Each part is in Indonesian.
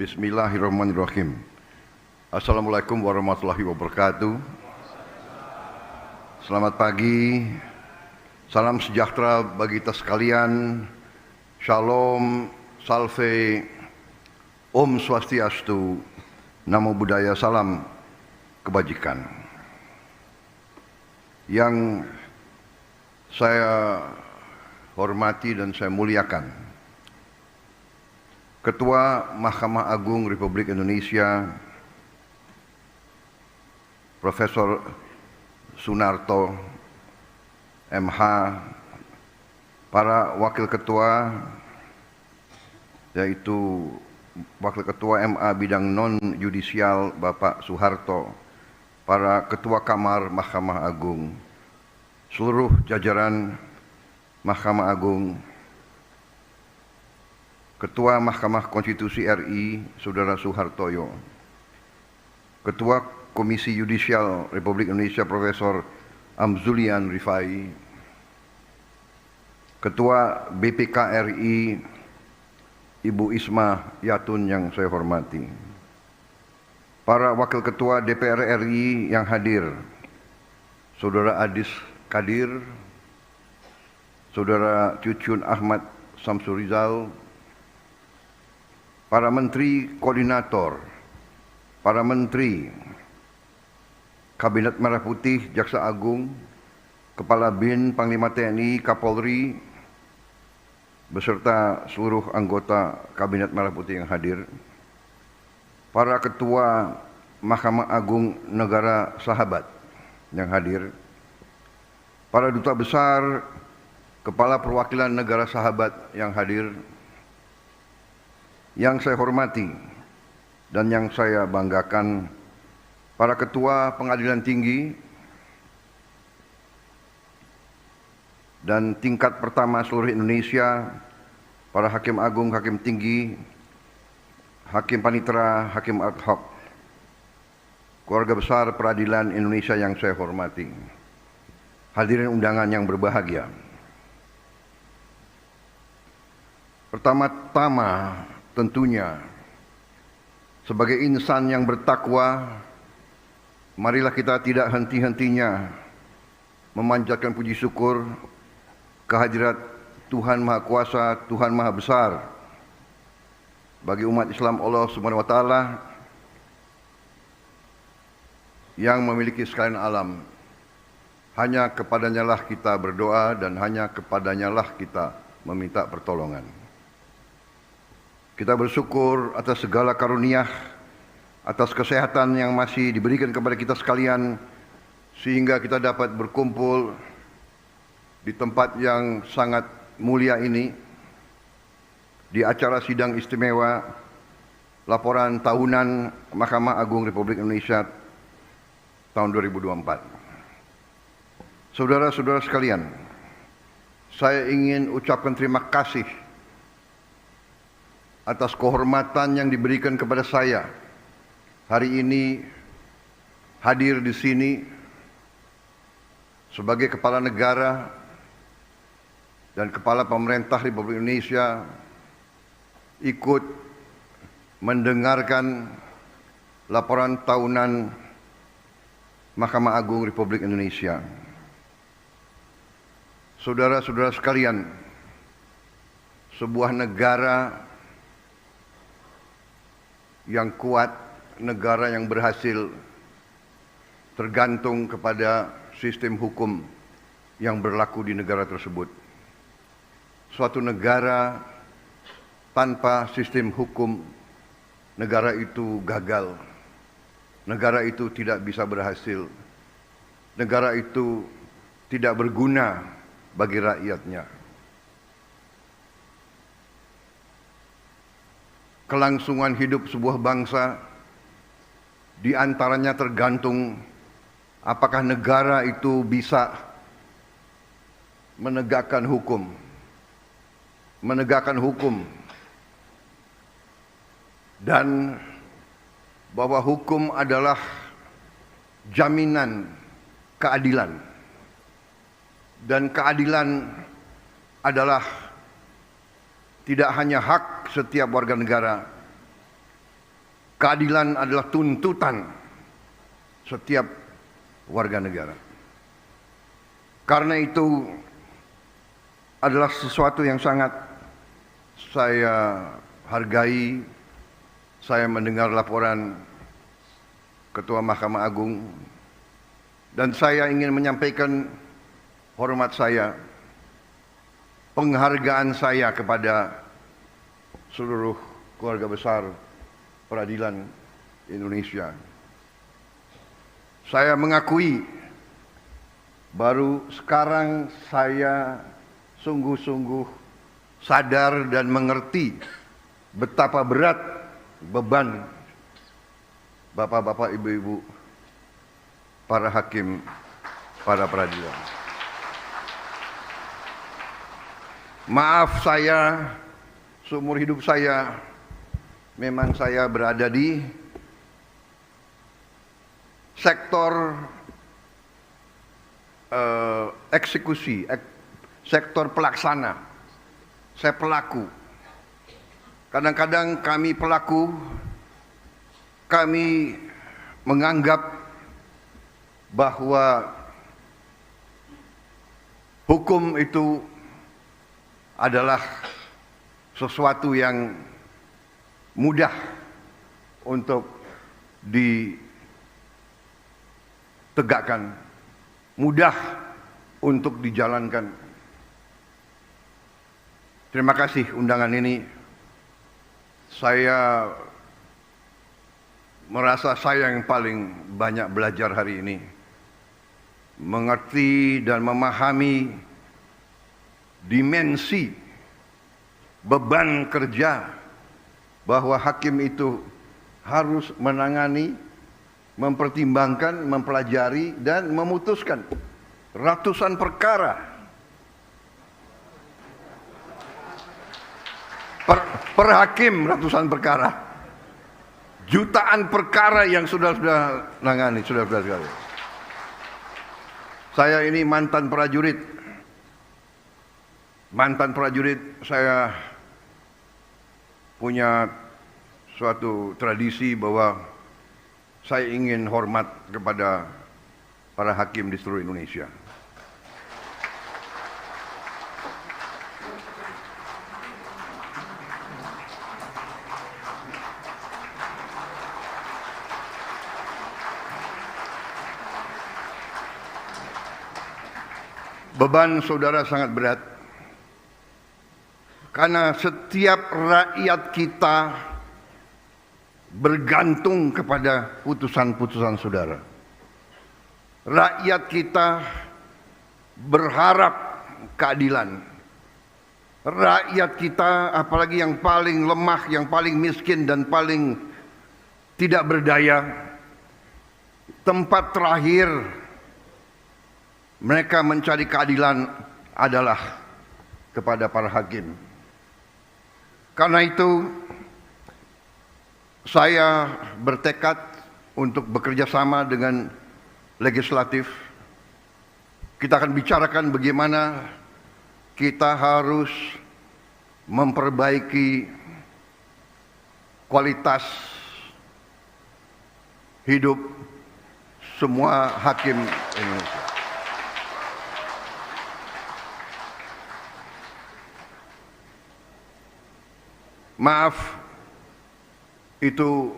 Bismillahirrahmanirrahim. Assalamualaikum warahmatullahi wabarakatuh. Selamat pagi. Salam sejahtera bagi kita sekalian. Shalom, salve, Om Swastiastu, Namo Buddhaya, salam kebajikan. Yang saya hormati dan saya muliakan Ketua Mahkamah Agung Republik Indonesia Profesor Sunarto MH, para wakil ketua yaitu Wakil Ketua MA bidang non-yudisial Bapak Soeharto, para Ketua Kamar Mahkamah Agung, seluruh jajaran Mahkamah Agung, Ketua Mahkamah Konstitusi RI Saudara Soehartoyo, Ketua Komisi Yudisial Republik Indonesia Profesor Amzulian Rifai, Ketua BPK RI Ibu Isma Yatun yang saya hormati, para Wakil Ketua DPR RI yang hadir, Saudara Adis Kadir, Saudara Cucun Ahmad Samsurizal, para Menteri Koordinator, para Menteri Kabinet Merah Putih, Jaksa Agung, Kepala BIN, Panglima TNI, Kapolri, beserta seluruh anggota Kabinet Merah Putih yang hadir, para Ketua Mahkamah Agung Negara Sahabat yang hadir, para Duta Besar, Kepala Perwakilan Negara Sahabat yang hadir, yang saya hormati dan yang saya banggakan, para Ketua Pengadilan Tinggi dan tingkat pertama seluruh Indonesia, para Hakim Agung, Hakim Tinggi, Hakim Panitera, Hakim Ad hoc, keluarga besar peradilan Indonesia yang saya hormati, hadirin undangan yang berbahagia. Pertama-tama tentunya sebagai insan yang bertakwa, marilah kita tidak henti-hentinya memanjatkan puji syukur kehadirat Tuhan Maha Kuasa, Tuhan Maha Besar bagi umat Islam Allah Subhanahu wa taala yang memiliki sekalian alam. Hanya kepadanya lah kita berdoa dan hanya kepadanya lah kita meminta pertolongan. Kita bersyukur atas segala karunia, atas kesehatan yang masih diberikan kepada kita sekalian, sehingga kita dapat berkumpul di tempat yang sangat mulia ini, di acara sidang istimewa laporan tahunan Mahkamah Agung Republik Indonesia tahun 2024. Saudara-saudara sekalian, saya ingin ucapkan terima kasih atas kehormatan yang diberikan kepada saya hari ini hadir di sini sebagai kepala negara dan kepala pemerintah Republik Indonesia, ikut mendengarkan laporan tahunan Mahkamah Agung Republik Indonesia. Saudara-saudara sekalian, sebuah negara yang kuat, negara yang berhasil, tergantung kepada sistem hukum yang berlaku di negara tersebut. Suatu negara tanpa sistem hukum, negara itu gagal. Negara itu tidak bisa berhasil. Negara itu tidak berguna bagi rakyatnya. Kelangsungan hidup sebuah bangsa di antaranya tergantung apakah negara itu bisa menegakkan hukum. Dan bahwa hukum adalah jaminan keadilan. Dan keadilan adalah tidak hanya hak setiap warga negara, Keadilan adalah tuntutan setiap warga negara. Karena itu adalah sesuatu yang sangat saya hargai. Saya mendengar laporan Ketua Mahkamah Agung dan saya ingin menyampaikan hormat saya, penghargaan saya kepada seluruh keluarga besar peradilan Indonesia. Saya mengakui baru sekarang saya sungguh-sungguh sadar dan mengerti betapa berat beban bapak-bapak, ibu-ibu, para hakim, para peradilan. Maaf saya, seumur hidup saya, memang saya berada di sektor eksekusi, sektor pelaksana. Saya pelaku. Kadang-kadang kami pelaku, kami menganggap bahwa hukum itu adalah sesuatu yang mudah untuk ditegakkan, mudah untuk dijalankan. Terima kasih undangan ini. Saya merasa saya yang paling banyak belajar hari ini. Mengerti dan memahami dimensi beban kerja bahwa hakim itu harus menangani, mempertimbangkan, mempelajari dan memutuskan ratusan perkara per hakim, ratusan perkara, jutaan perkara yang sudah nangani, sudah sekali. Saya ini mantan prajurit, saya punya suatu tradisi bahwa saya ingin hormat kepada para hakim di seluruh Indonesia. Beban saudara sangat berat karena setiap rakyat kita bergantung kepada putusan-putusan saudara. Rakyat kita berharap keadilan. Rakyat kita, apalagi yang paling lemah, yang paling miskin dan paling tidak berdaya, tempat terakhir mereka mencari keadilan adalah kepada para hakim. Karena itu saya bertekad untuk bekerja sama dengan legislatif. Kita akan bicarakan bagaimana kita harus memperbaiki kualitas hidup semua hakim Indonesia. Maaf, itu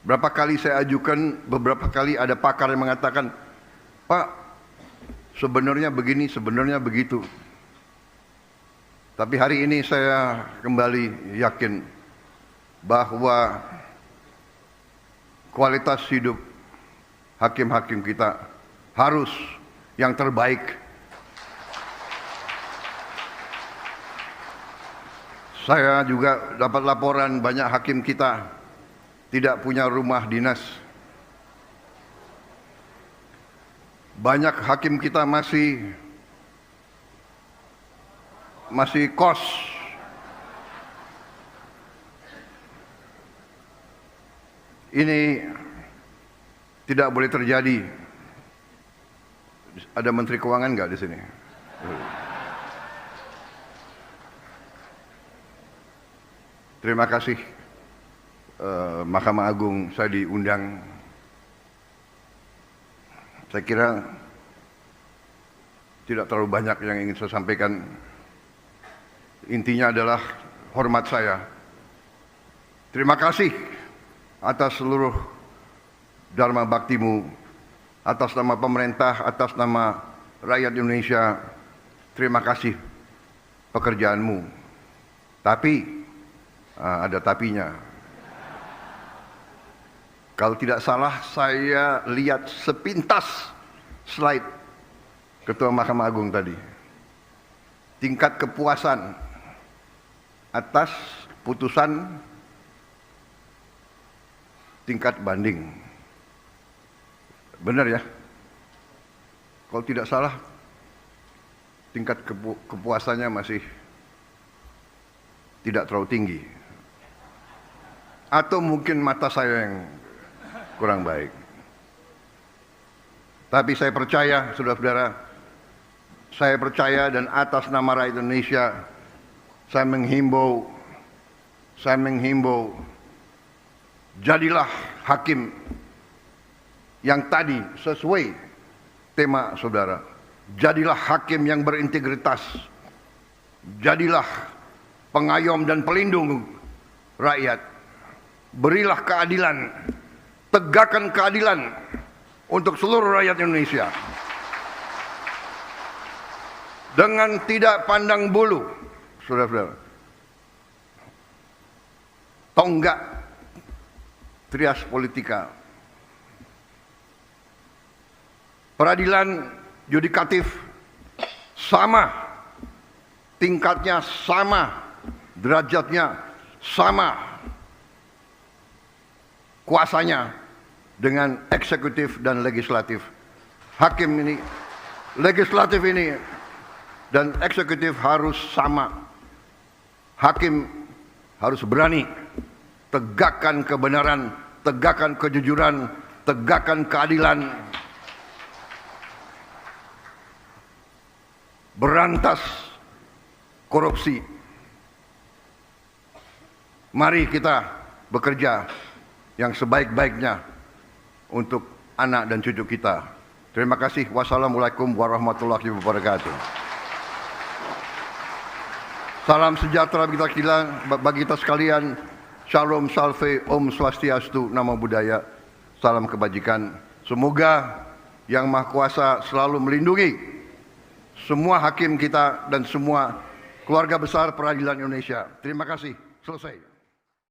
berapa kali saya ajukan, beberapa kali ada pakar yang mengatakan, Pak, sebenarnya begini, sebenarnya begitu. Tapi hari ini saya kembali yakin bahwa kualitas hidup hakim-hakim kita harus yang terbaik. Saya juga dapat laporan banyak hakim kita tidak punya rumah dinas. Banyak hakim kita masih kos. Ini tidak boleh terjadi. Ada Menteri Keuangan nggak di sini? Terima kasih Mahkamah Agung saya diundang. Saya kira tidak terlalu banyak yang ingin saya sampaikan. Intinya adalah hormat saya. Terima kasih atas seluruh dharma baktimu, atas nama pemerintah, atas nama rakyat Indonesia. Terima kasih pekerjaanmu. Tapi ada tapinya. Kalau tidak salah saya lihat sepintas slide Ketua Mahkamah Agung tadi. Tingkat kepuasan atas putusan tingkat banding. Benar ya? Kalau tidak salah tingkat kepuasannya masih tidak terlalu tinggi. Atau mungkin mata saya yang kurang baik. Tapi saya percaya, saudara-saudara, saya percaya dan atas nama rakyat Indonesia saya menghimbau, jadilah hakim yang tadi sesuai tema saudara. Jadilah hakim yang berintegritas. Jadilah pengayom dan pelindung rakyat. Berilah keadilan. Tegakkan keadilan untuk seluruh rakyat Indonesia. Dengan tidak pandang bulu, saudara-saudara. Tonggak trias politika. Peradilan yudikatif sama, tingkatnya sama, derajatnya sama, kuasanya dengan eksekutif dan legislatif. Hakim ini, legislatif ini dan eksekutif harus sama. Hakim harus berani tegakkan kebenaran, tegakkan kejujuran, tegakkan keadilan. Berantas korupsi. Mari kita bekerja yang sebaik-baiknya untuk anak dan cucu kita. Terima kasih. Wassalamualaikum warahmatullahi wabarakatuh. Salam sejahtera bagi kita sekalian. Shalom, salve, om swastiastu, namo buddhaya. Salam kebajikan. Semoga Yang Maha Kuasa selalu melindungi semua hakim kita dan semua keluarga besar peradilan Indonesia. Terima kasih. Selesai.